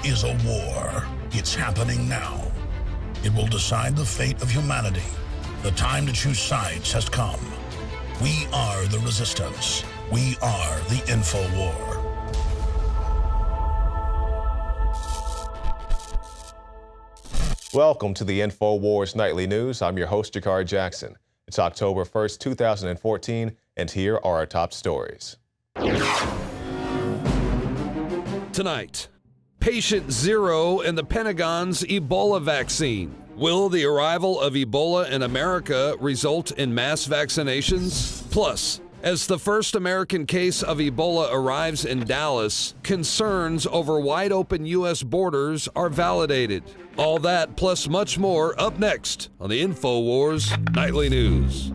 is a war. It's happening now. It will decide the fate of humanity. The time to choose sides has come. We are the resistance. We are the InfoWar. Welcome to the InfoWars Nightly News. I'm your host, Jakar Jackson. It's October 1st, 2014, and here are our top stories. Tonight, Patient Zero in the Pentagon's Ebola vaccine. Will the arrival of Ebola in America result in mass vaccinations? Plus, as the first American case of Ebola arrives in Dallas, concerns over wide-open U.S. borders are validated. All that plus much more up next on the InfoWars Nightly News.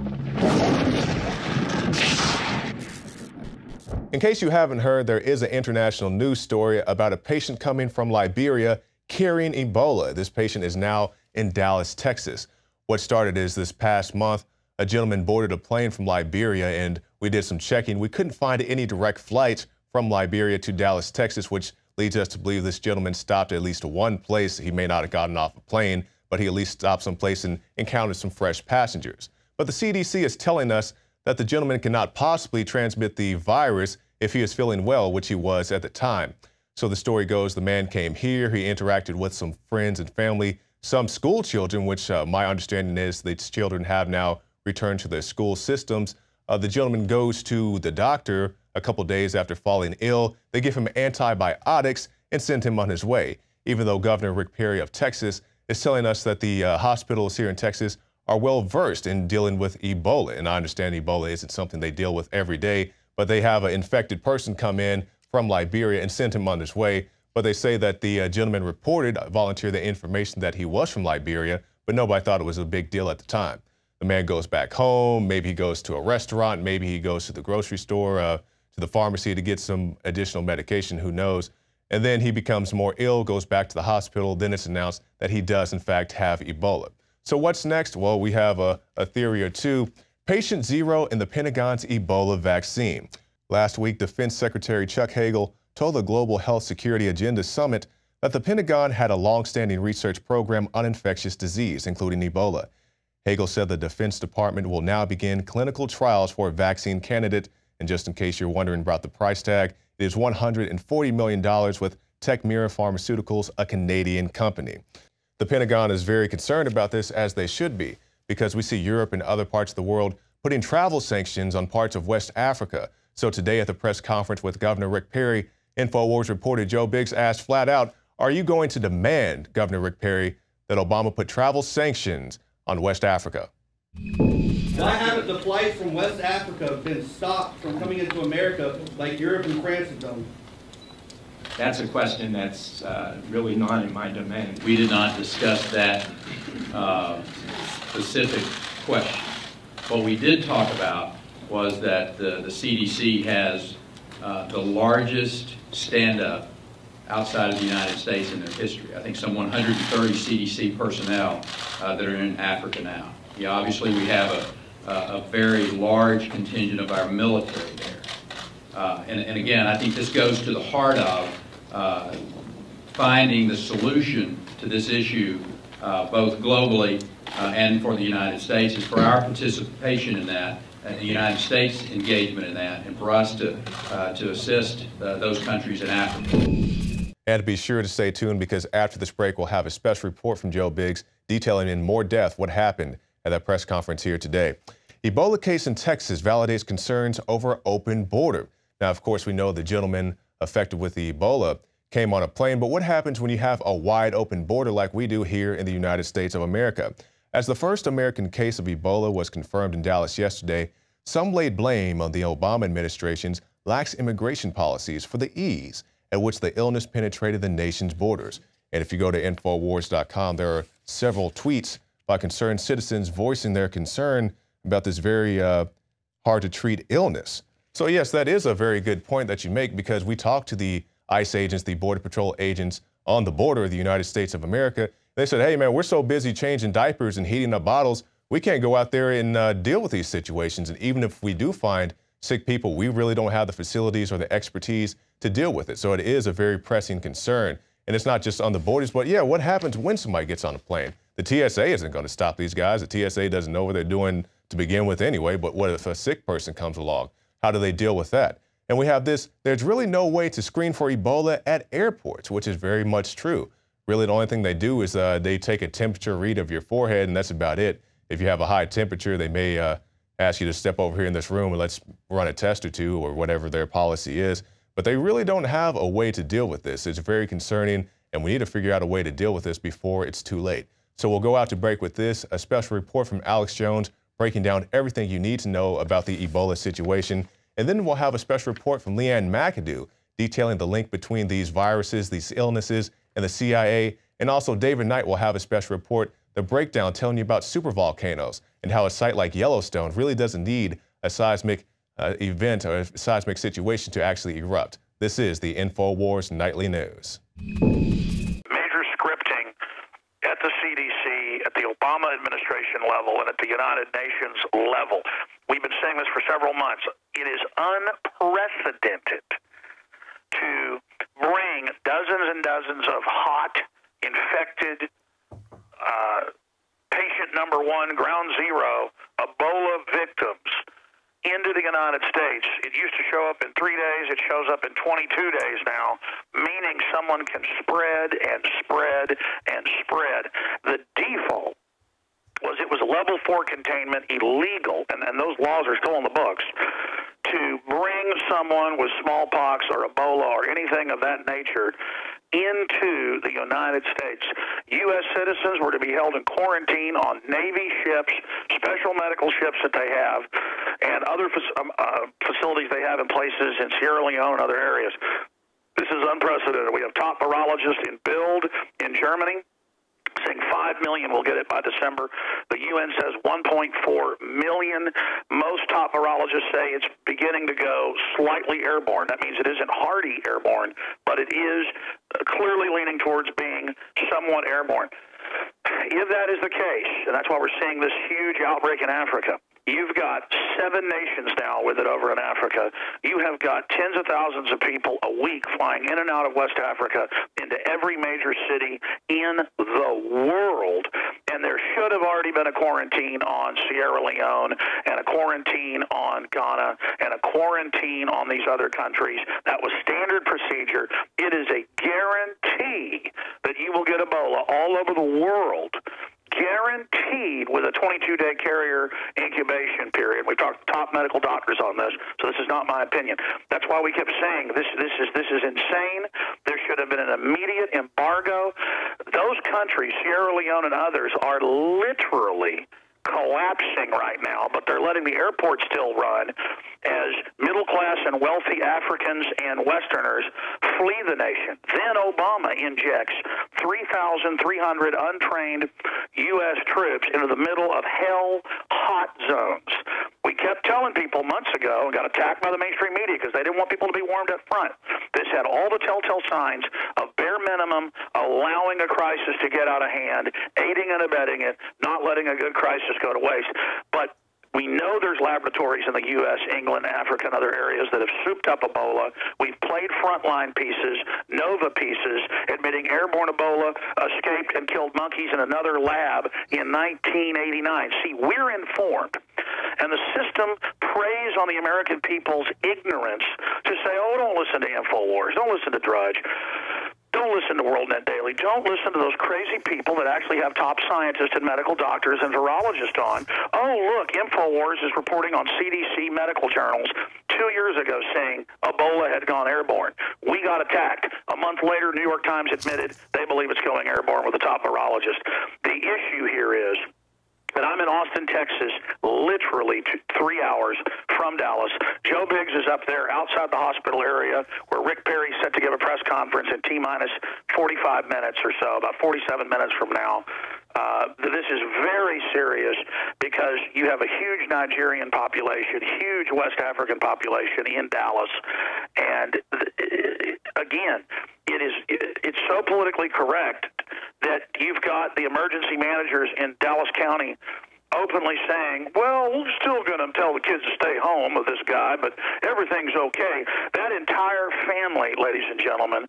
In case you haven't heard, there is an international news story about a patient coming from Liberia carrying Ebola. This patient is now in Dallas, Texas. What started is this past month, a gentleman boarded a plane from Liberia, and we did some checking. We couldn't find any direct flights from Liberia to Dallas, Texas, which leads us to believe this gentleman stopped at least one place. He may not have gotten off a plane, but he at least stopped someplace and encountered some fresh passengers. But the CDC is telling us that the gentleman cannot possibly transmit the virus if he is feeling well, which he was at the time. So the story goes, the man came here, he interacted with some friends and family, some school children, which my understanding is these children have now returned to their school systems. The gentleman goes to the doctor a couple days after falling ill. They give him antibiotics and send him on his way, even though Governor Rick Perry of Texas is telling us that the hospitals here in Texas are well versed in dealing with Ebola. And I understand Ebola isn't something they deal with every day, but they have an infected person come in from Liberia and send him on his way. But they say that the gentleman volunteered the information that he was from Liberia, but nobody thought it was a big deal at the time. The man goes back home, maybe he goes to a restaurant, maybe he goes to the grocery store, to the pharmacy to get some additional medication, who knows. And then he becomes more ill, goes back to the hospital, then it's announced that he does in fact have Ebola. So what's next? Well, we have a theory or two. Patient Zero in the Pentagon's Ebola vaccine. Last week, Defense Secretary Chuck Hagel told the Global Health Security Agenda Summit that the Pentagon had a long-standing research program on infectious disease, including Ebola. Hagel said the Defense Department will now begin clinical trials for a vaccine candidate. And just in case you're wondering about the price tag, it is $140 million with Tecmira Pharmaceuticals, a Canadian company. The Pentagon is very concerned about this, as they should be, because we see Europe and other parts of the world putting travel sanctions on parts of West Africa. So today at the press conference with Governor Rick Perry, InfoWars reporter Joe Biggs asked flat out, are you going to demand, Governor Rick Perry, that Obama put travel sanctions on West Africa? Why haven't the flights from West Africa been stopped from coming into America like Europe and France have done? That's a question that's really not in my domain. We did not discuss that specific question. What we did talk about was that the CDC has the largest stand-up outside of the United States in their history. I think some 130 CDC personnel that are in Africa now. Yeah, obviously we have a very large contingent of our military there. And again, I think this goes to the heart of finding the solution to this issue, both globally and for the United States, is for our participation in that, and the United States engagement in that, and for us to assist those countries in Africa. And be sure to stay tuned, because after this break, we'll have a special report from Joe Biggs detailing in more depth what happened at that press conference here today. Ebola case in Texas validates concerns over open border. Now, of course, we know the gentleman affected with the Ebola came on a plane, but what happens when you have a wide open border like we do here in the United States of America? As the first American case of Ebola was confirmed in Dallas yesterday, some laid blame on the Obama administration's lax immigration policies for the ease at which the illness penetrated the nation's borders. And if you go to InfoWars.com, there are several tweets by concerned citizens voicing their concern about this very hard-to-treat illness. So yes, that is a very good point that you make, because we talked to the ICE agents, the Border Patrol agents on the border of the United States of America. They said, hey, man, we're so busy changing diapers and heating up bottles, we can't go out there and deal with these situations. And even if we do find sick people, we really don't have the facilities or the expertise to deal with it. So it is a very pressing concern. And it's not just on the borders, but yeah, what happens when somebody gets on a plane? The TSA isn't going to stop these guys. The TSA doesn't know what they're doing to begin with anyway, but what if a sick person comes along? How do they deal with that? And we have this, there's really no way to screen for Ebola at airports, which is very much true. Really, the only thing they do is they take a temperature read of your forehead, and that's about it. If you have a high temperature, they may ask you to step over here in this room and let's run a test or two or whatever their policy is. But they really don't have a way to deal with this. It's very concerning, and we need to figure out a way to deal with this before it's too late. So we'll go out to break with this, a special report from Alex Jones breaking down everything you need to know about the Ebola situation. And then we'll have a special report from Leanne McAdoo detailing the link between these viruses, these illnesses, and the CIA. And also David Knight will have a special report, the breakdown telling you about supervolcanoes and how a site like Yellowstone really doesn't need a seismic event or a seismic situation to actually erupt. This is the INFOWARS Nightly News. Major scripting at the CDC, at the Obama administration level, and at the United Nations level. We've been saying this for several months. It is unprecedented to bring dozens and dozens of hot, infected, patient number one, ground zero, Ebola victims into the United States. It used to show up in 3 days. It shows up in 22 days now, meaning someone can spread and spread and spread. The default was it was level 4 containment, illegal, and those laws are still in the books, to bring someone with smallpox or Ebola or anything of that nature into the United States. U.S. citizens were to be held in quarantine on Navy ships, special medical ships that they have, and other facilities they have in places in Sierra Leone and other areas. This is unprecedented. We have top virologists in Bild in Germany saying 5 million will get it by December. The UN says 1.4 million. Most top virologists say it's beginning to go slightly airborne. That means it isn't hardy airborne, but it is clearly leaning towards being somewhat airborne. If that is the case, and that's why we're seeing this huge outbreak in Africa, you've got 7 nations now with it over in Africa. You have got tens of thousands of people a week flying in and out of West Africa into every major city in the world. And there should have already been a quarantine on Sierra Leone and a quarantine on Ghana and a quarantine on these other countries. That was standard procedure. It is a guarantee that you will get Ebola all over the world. Guaranteed with a 22-day carrier incubation period. We've talked to top medical doctors on this, so this is not my opinion. That's why we kept saying this is insane. There should have been an immediate embargo. Those countries, Sierra Leone and others, are literally collapsing right now, but they're letting the airport still run as middle-class and wealthy Africans and Westerners flee the nation. Then Obama injects 3,300 untrained U.S. troops into the middle of hell-hot zones. We kept telling people months ago and got attacked by the mainstream media because they didn't want people to be warned up front. This had all the telltale signs of bare minimum allowing a crisis to get out of hand, aiding and abetting it, not letting a good crisis go to waste. But we know there's laboratories in the U.S., England, Africa, and other areas that have souped up Ebola. We've played frontline pieces, Nova pieces, admitting airborne Ebola escaped and killed monkeys in another lab in 1989. See, we're informed. And the system preys on the American people's ignorance to say, oh, don't listen to InfoWars, don't listen to Drudge. Don't listen to WorldNet Daily. Don't listen to those crazy people that actually have top scientists and medical doctors and virologists on. Oh, look, InfoWars is reporting on CDC medical journals 2 years ago saying Ebola had gone airborne. We got attacked. A month later, New York Times admitted they believe it's going airborne with a top virologist. The issue here is that I'm in Austin, Texas, literally 3 hours from Dallas. Joe Biggs is up there outside the hospital area where Rick Perry's set to give a press conference in T-minus 45 minutes or so, about 47 minutes from now. This is very serious because you have a huge Nigerian population, huge West African population in Dallas. And again, it's so politically correct that you've got the emergency managers in Dallas County openly saying, well, we're still going to tell the kids to stay home with this guy, but everything's okay. That entire family, ladies and gentlemen,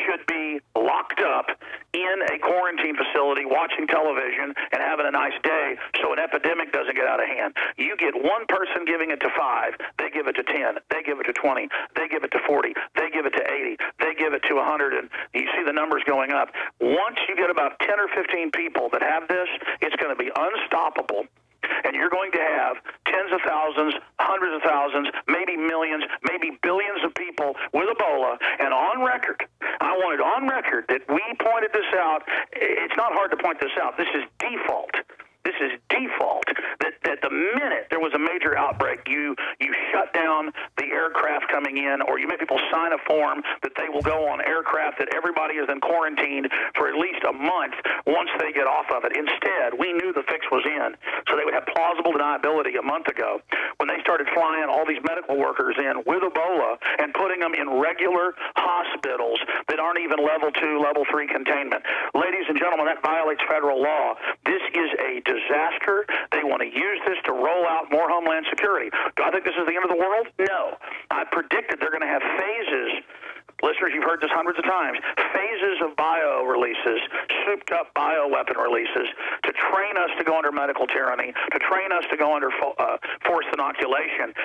should be locked up in a quarantine facility watching television and having a nice day so an epidemic doesn't get out of hand. You get one person giving it to 5, they give it to 10, they give it to 20, they give it to 40, they give it to 80, they give it to 100, and you see the numbers going up. Once you get about 10 or 15 people that have this, it's going to be unstoppable. And you're going to have tens of thousands, hundreds of thousands, maybe millions, maybe billions of people with Ebola. And on record, I want it on record that we pointed this out. It's not hard to point this out. This is default. This is default. That the minute there was a major outbreak, you shut down the aircraft coming in, or you make people sign a form that they will go on aircraft that everybody is then quarantined for at least a month once they get off of it. Instead, we knew the fix was in, so they would have plausible deniability a month ago when they started flying all these medical workers in with Ebola and putting them in regular hospitals that aren't even level 2, level 3 containment. Ladies and gentlemen, that violates federal law. This is a disaster. They want to use this to roll out more homeland security. Do I think this is the end of the world? No. I predicted they're going to have phases. Listeners, you've heard this hundreds of times. Phases of bio releases, souped up bio weapon releases to train us to go under medical tyranny, to train us to go under forced inoculation.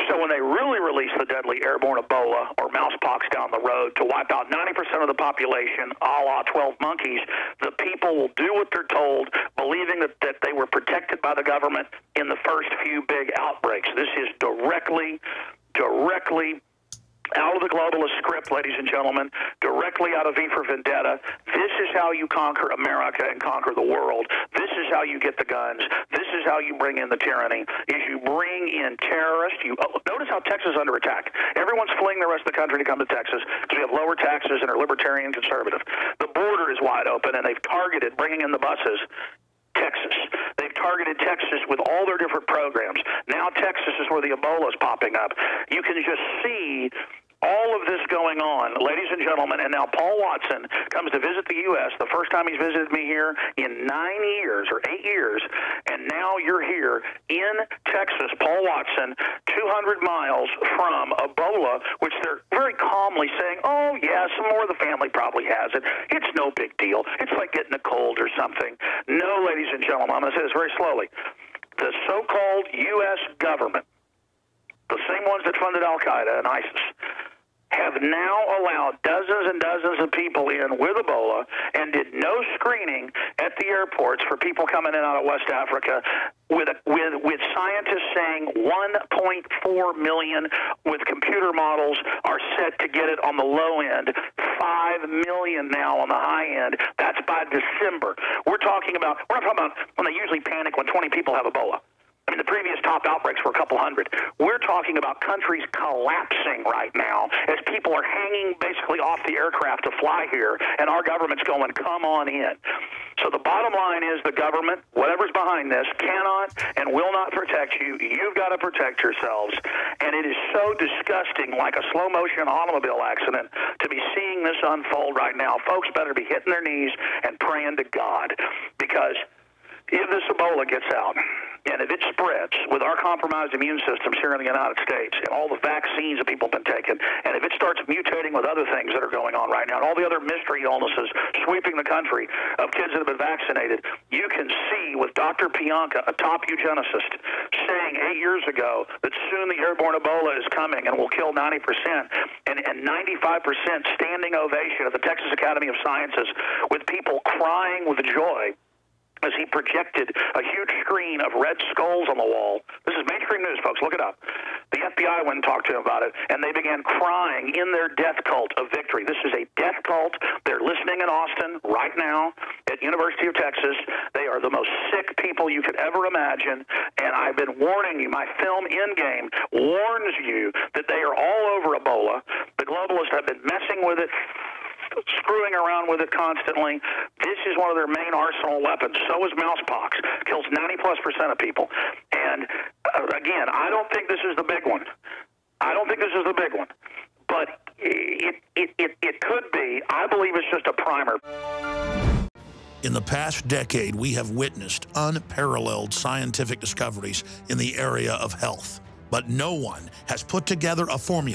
So when they really release the deadly airborne Ebola or mousepox down the road to wipe out 90% of the population, a la 12 monkeys, the people will do what they're told, believing that they were protected by the government in the first few big outbreaks. This is directly out of the globalist script, ladies and gentlemen, directly out of V for Vendetta. This is how you conquer America and conquer the world. This is how you get the guns. This is how you bring in the tyranny, is you bring in terrorists. Notice how Texas is under attack. Everyone's fleeing the rest of the country to come to Texas because we have lower taxes and are libertarian conservative. The border is wide open, and they've targeted bringing in the buses. Texas. They've targeted Texas with all their different programs. Now Texas is where the Ebola is popping up. You can just see all of this going on, ladies and gentlemen, and now Paul Watson comes to visit the U.S. the first time he's visited me here in 9 years or 8 years, and now you're here in Texas, Paul Watson, 200 miles from Ebola, which they're very calmly saying, oh, yeah, some more of the family probably has it. It's no big deal. It's like getting a cold or something. No, ladies and gentlemen, I'm going to say this very slowly. The so-called U.S. government, the same ones that funded Al-Qaeda and ISIS, have now allowed dozens and dozens of people in with Ebola and did no screening at the airports for people coming in out of West Africa, with scientists saying 1.4 million with computer models are set to get it on the low end, 5 million now on the high end. That's by December. We're not talking about when they usually panic when 20 people have Ebola. I mean, the previous top outbreaks were a couple hundred. We're talking about countries collapsing right now as people are hanging basically off the aircraft to fly here, and our government's going, come on in. So the bottom line is the government, whatever's behind this, cannot and will not protect you. You've got to protect yourselves. And it is so disgusting, like a slow-motion automobile accident, to be seeing this unfold right now. Folks better be hitting their knees and praying to God, because if this Ebola gets out, and if it spreads with our compromised immune systems here in the United States and all the vaccines that people have been taking, and if it starts mutating with other things that are going on right now, and all the other mystery illnesses sweeping the country of kids that have been vaccinated, you can see with Dr. Pianka, a top eugenicist, saying 8 years ago that soon the airborne Ebola is coming and will kill 90%, and 95% standing ovation at the Texas Academy of Sciences, with people crying with joy as he projected a huge screen of red skulls on the wall. This is mainstream news, folks. Look it up. The FBI went and talked to him about it, and they began crying in their death cult of victory. This is a death cult. They're listening in Austin right now at University of Texas. They are the most sick people you could ever imagine, and I've been warning you. My film Endgame warns you that they are all over Ebola. The globalists have been messing with it, screwing around with it constantly. This is one of their main arsenal weapons. So is mousepox. Kills 90+% of people. And again, I don't think this is the big one. But it could be. I believe it's just a primer. In the past decade, we have witnessed unparalleled scientific discoveries in the area of health. But no one has put together a formula